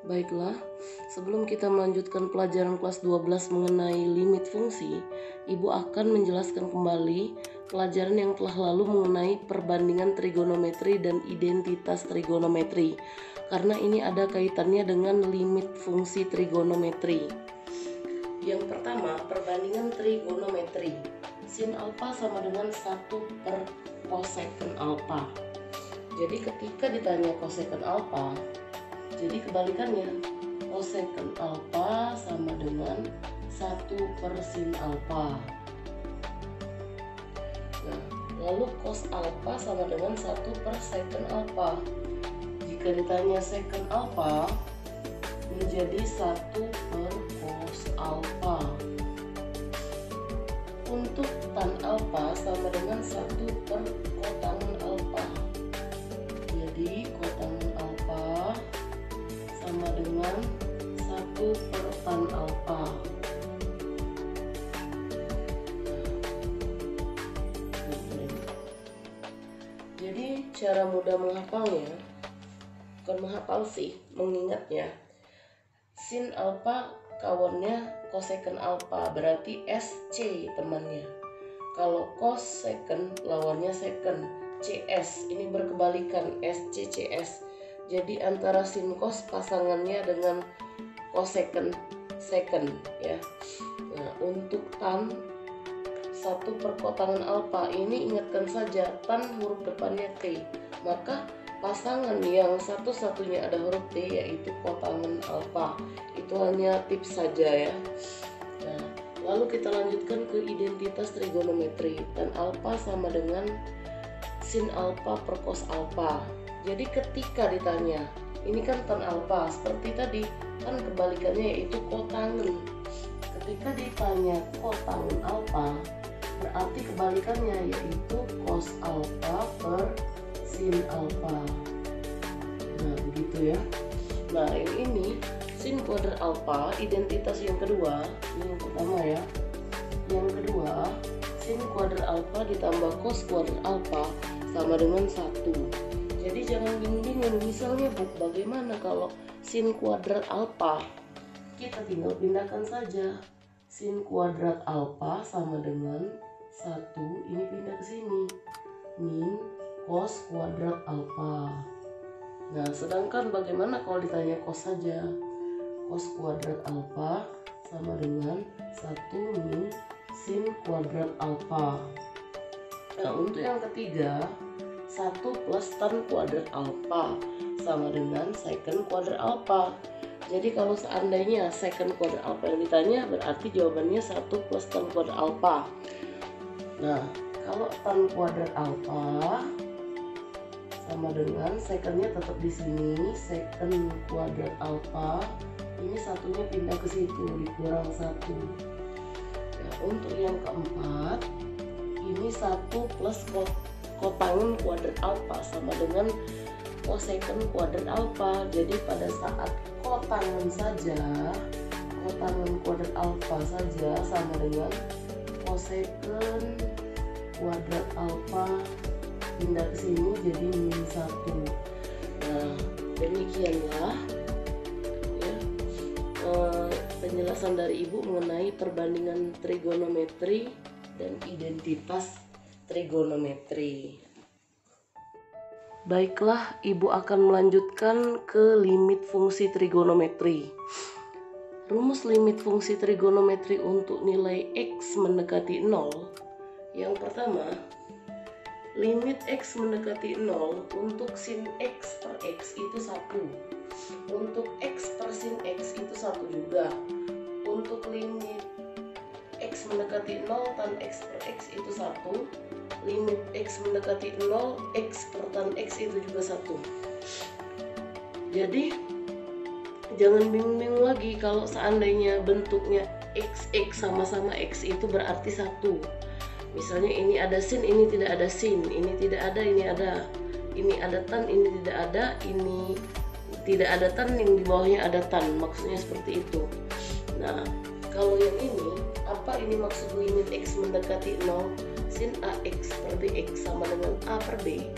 Baiklah, sebelum kita melanjutkan pelajaran kelas 12 mengenai limit fungsi, Ibu akan menjelaskan kembali pelajaran yang telah lalu mengenai perbandingan trigonometri dan identitas trigonometri, karena ini ada kaitannya dengan limit fungsi trigonometri. Yang pertama, perbandingan trigonometri. Sin alfa sama dengan 1 per cosecant alfa. Jadi ketika ditanya cosecant alfa, jadi kebalikannya, cosecant alfa sama dengan 1 per sin alfa. Nah, lalu cos alfa sama dengan 1 per secant alfa. Jika ditanya secant alfa, menjadi 1 per cos alfa. Untuk tan alfa sama dengan 1 per kotangen alfa. Jadi kotangen alfa sama dengan 1 per tan alfa. Jadi cara mudah menghafalnya, bukan menghafal sih, mengingatnya. Sin alfa kawannya cosecant alfa, berarti SC temannya. Kalau cosecant lawannya secant, CS, ini berkebalikan, SC CS. Jadi antara sin cos pasangannya dengan cosecant secant ya. Nah, untuk tan 1 per kotangen alfa ini ingatkan saja tan huruf depannya T, maka pasangan yang satu-satunya ada huruf T yaitu kotangen alfa. Itu hanya tips saja ya. Nah, lalu kita lanjutkan ke identitas trigonometri. Tan alfa sama dengan sin alfa per cos alfa. Jadi ketika ditanya, ini kan tan alfa, seperti tadi kan kebalikannya yaitu kotangen. Ketika ditanya kotangen alfa, berarti kebalikannya yaitu cos alfa per sin alfa. Nah, begitu ya. Nah, ini sin kuadrat alfa, identitas yang kedua. Ini yang pertama ya. Yang kedua, sin kuadrat alfa ditambah cos kuadrat alfa sama dengan 1. Jadi jangan bingung-bingung. Misalnya bagaimana kalau sin kuadrat alfa? Kita tinggal pindahkan saja. Sin kuadrat alfa sama dengan 1, ini pindah ke sini. Min cos kuadrat alfa. Nah, sedangkan bagaimana kalau ditanya cos saja? Cos kuadrat alfa sama dengan 1 min sin kuadrat alfa. Nah, untuk yang ketiga, 1 plus tan kuadrat alfa sama dengan secant kuadrat alfa. Jadi kalau seandainya secant kuadrat alfa yang ditanya, berarti jawabannya 1 plus tan kuadrat alfa. Nah, kalau tan kuadrat alfa sama dengan secantnya tetap di sini, secant kuadrat alfa. Ini satunya pindah ke situ, dikurang 1. Ya, untuk yang keempat, ini 1 plus kotangen kuadrat alfa sama dengan cosecant kuadrat alfa. Jadi pada saat kotangen saja, kotangen kuadrat alfa saja sama dengan cosecant kuadrat alfa, pindah ke sini jadi min 1. Nah, demikianlah ya, penjelasan dari Ibu mengenai perbandingan trigonometri dan identitas trigonometri. Baiklah, Ibu akan melanjutkan ke limit fungsi trigonometri. Rumus limit fungsi trigonometri untuk nilai X mendekati 0. Yang pertama, limit X mendekati 0 untuk sin X per X itu 1. Untuk X per sin X itu 1 juga. Untuk limit X mendekati 0 tan X per X itu 1. Limit X mendekati 0 X per tan X itu juga 1. Jadi jangan bingung-bingung lagi kalau seandainya bentuknya XX sama-sama X itu berarti 1. Misalnya ini ada sin, ini tidak ada sin, ini tidak ada, ini ada. Ini ada tan, ini tidak ada, ini tidak ada tan, yang di bawahnya ada tan. Maksudnya seperti itu. Nah, kalau yang ini, apa ini maksud limit X mendekati 0? Sin AX per BX sama dengan A per B.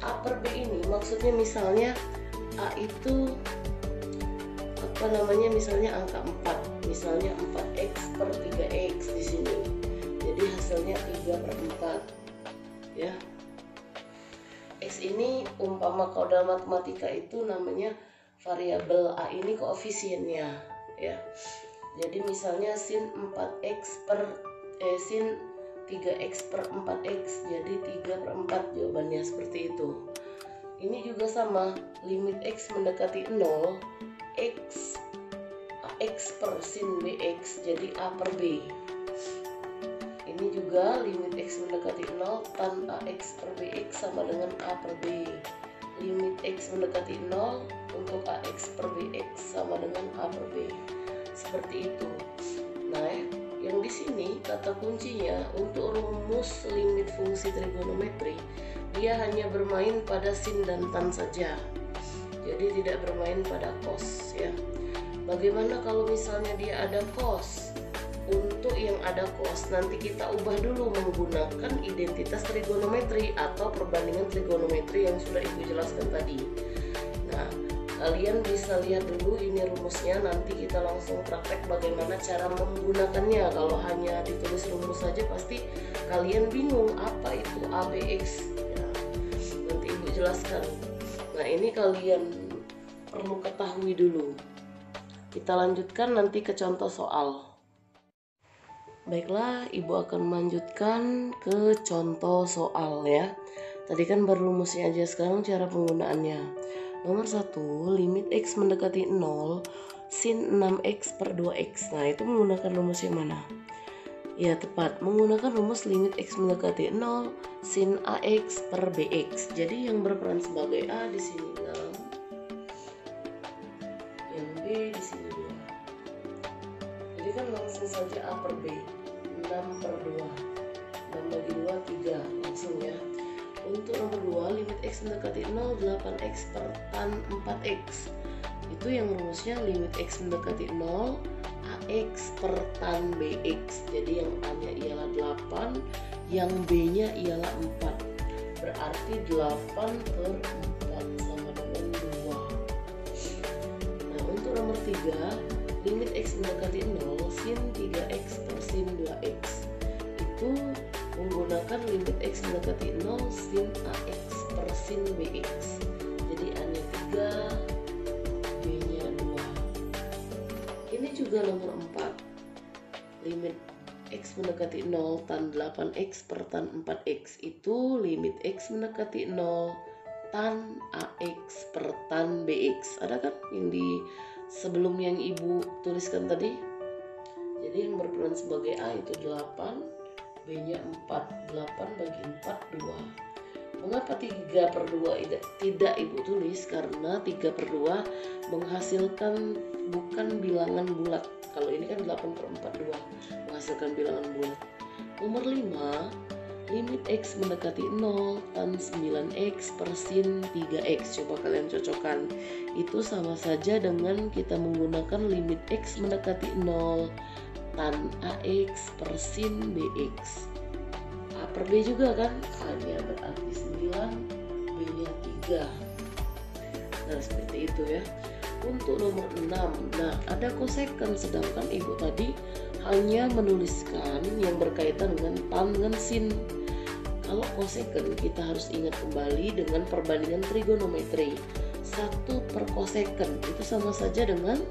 A per B ini maksudnya misalnya A itu misalnya angka 4, misalnya 4x per 3x di sini. Jadi hasilnya 3/4 ya. X ini umpama kalau dalam matematika itu namanya variabel A, ini koefisiennya ya. Jadi misalnya sin 3x per 4x, jadi 3/4 jawabannya seperti itu. Ini juga sama, limit x mendekati 0, ax per sin bx, jadi a per b. Ini juga limit x mendekati 0, tan ax per bx sama dengan a per b. Limit x mendekati 0 untuk ax per bx sama dengan a per b. Seperti itu. Nah, yang di sini kata kuncinya untuk rumus limit fungsi trigonometri, dia hanya bermain pada sin dan tan saja. Jadi tidak bermain pada cos ya. Bagaimana kalau misalnya dia ada cos? Untuk yang ada cos nanti kita ubah dulu menggunakan identitas trigonometri atau perbandingan trigonometri yang sudah Ibu jelaskan tadi. Nah, kalian bisa lihat dulu ini rumusnya, nanti kita langsung praktek bagaimana cara menggunakannya. Kalau hanya ditulis rumus saja pasti kalian bingung apa itu ABX ya. Nanti Ibu jelaskan. Nah, ini kalian perlu ketahui dulu. Kita lanjutkan nanti ke contoh soal. Baiklah, Ibu akan melanjutkan ke contoh soal ya. Tadi kan baru rumusnya aja, sekarang cara penggunaannya. Nomor 1, limit x mendekati 0, sin 6x per 2x. Nah, itu menggunakan rumus yang mana? Ya, tepat, menggunakan rumus limit x mendekati 0, sin ax per bx. Jadi yang berperan sebagai a di sini 6, yang b di sini 2. Jadi kan langsung saja a per b, 6 per 2, 6 bagi 2, 3, langsung ya. Untuk nomor 2, limit x mendekati 0, 8x per tan 4x. Itu yang rumusnya limit x mendekati 0, ax per tan bx. Jadi yang a-nya ialah 8, yang b-nya ialah 4. Berarti 8 per 4 sama dengan 2. Nah, untuk nomor 3, limit x mendekati 0, sin 3x per sin 2x. Itu menggunakan limit x mendekati 0, sin ax per sin bx. Jadi a-nya 3, b-nya 2. Ini juga nomor 4, limit x mendekati 0, tan 8x per tan 4x. Itu limit x mendekati 0, tan ax per tan bx. Ada kan yang di sebelum yang Ibu tuliskan tadi? Jadi yang berperan sebagai a itu 8, b-nya 4, 8 bagi 4, 2. Mengapa 3 per 2 tidak Ibu tulis? Karena 3 per 2 menghasilkan bukan bilangan bulat. Kalau ini kan 8 per 4, 2 menghasilkan bilangan bulat. Nomor 5, limit x mendekati 0, tan 9x per sin 3x. Coba kalian cocokkan. Itu sama saja dengan kita menggunakan limit x mendekati 0, tan ax per sin bx. A per b juga kan? A-nya berarti 9, b-nya 3. Nah, seperti itu ya. Untuk nomor 6, nah ada kosekan, sedangkan Ibu tadi hanya menuliskan yang berkaitan dengan tan dengan sin. Kalau kosekan kita harus ingat kembali dengan perbandingan trigonometri. 1 per kosekan itu sama saja dengan,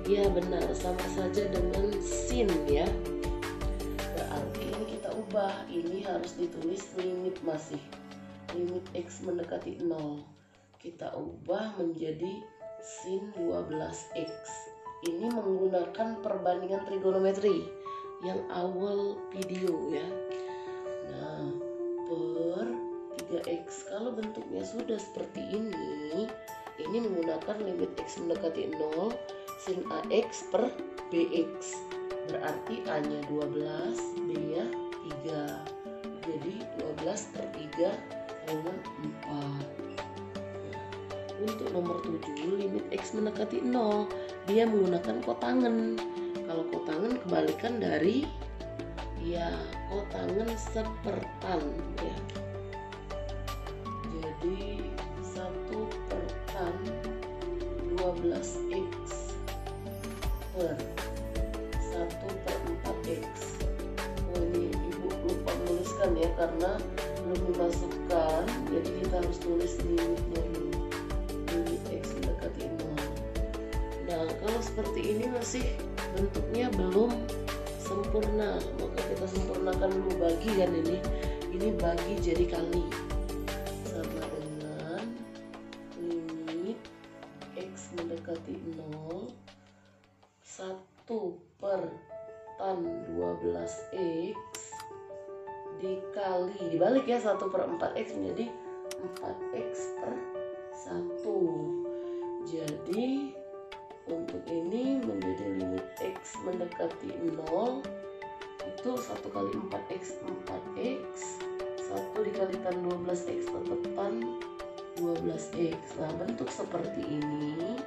ya benar, sama saja dengan sin ya. Berarti ini kita ubah, ini harus ditulis limit masih. Limit x mendekati 0. Kita ubah menjadi sin 12x. Ini menggunakan perbandingan trigonometri yang awal video ya. Nah, per 3x. Kalau bentuknya sudah seperti ini menggunakan limit x mendekati 0, sin ax per bx. Berarti a-nya 12, b-nya 3. Jadi 12 per 3 sama 4. Untuk nomor 7, limit x mendekati 0, dia menggunakan kotangen. Kalau kotangen kebalikan dari, ya kotangen sepertan ya. Jadi 1 per tan 12x per 1/4x. Oh, ini ibu lupa menuliskan ya karena belum dimasukkan, jadi kita harus tulis limitnya dulu, limit x mendekati 0. Nah kalau seperti ini masih bentuknya belum sempurna, maka kita sempurnakan dulu, bagi kan ini bagi jadi kali, sama dengan limit x mendekati 0 1 per tan 12x dikali, dibalik ya, 1/4x menjadi 4x per 1. Jadi untuk ini menjadi limit x mendekati 0 itu 1 kali 4x 4x, 1 dikali tan 12x tetap tan 12x. Nah bentuk seperti ini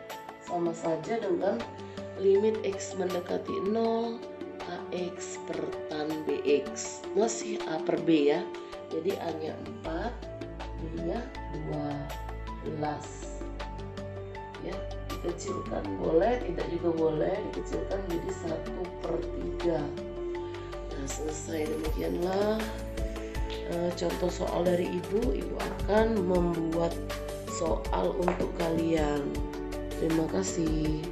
sama saja dengan limit x mendekati 0 ax per tan bx, masih a per b ya, jadi a nya 4, b nya 12 ya. Dikecilkan boleh, tidak juga boleh, dikecilkan jadi 1/3. Nah selesai, demikianlah contoh soal dari ibu akan membuat soal untuk kalian. Terima kasih.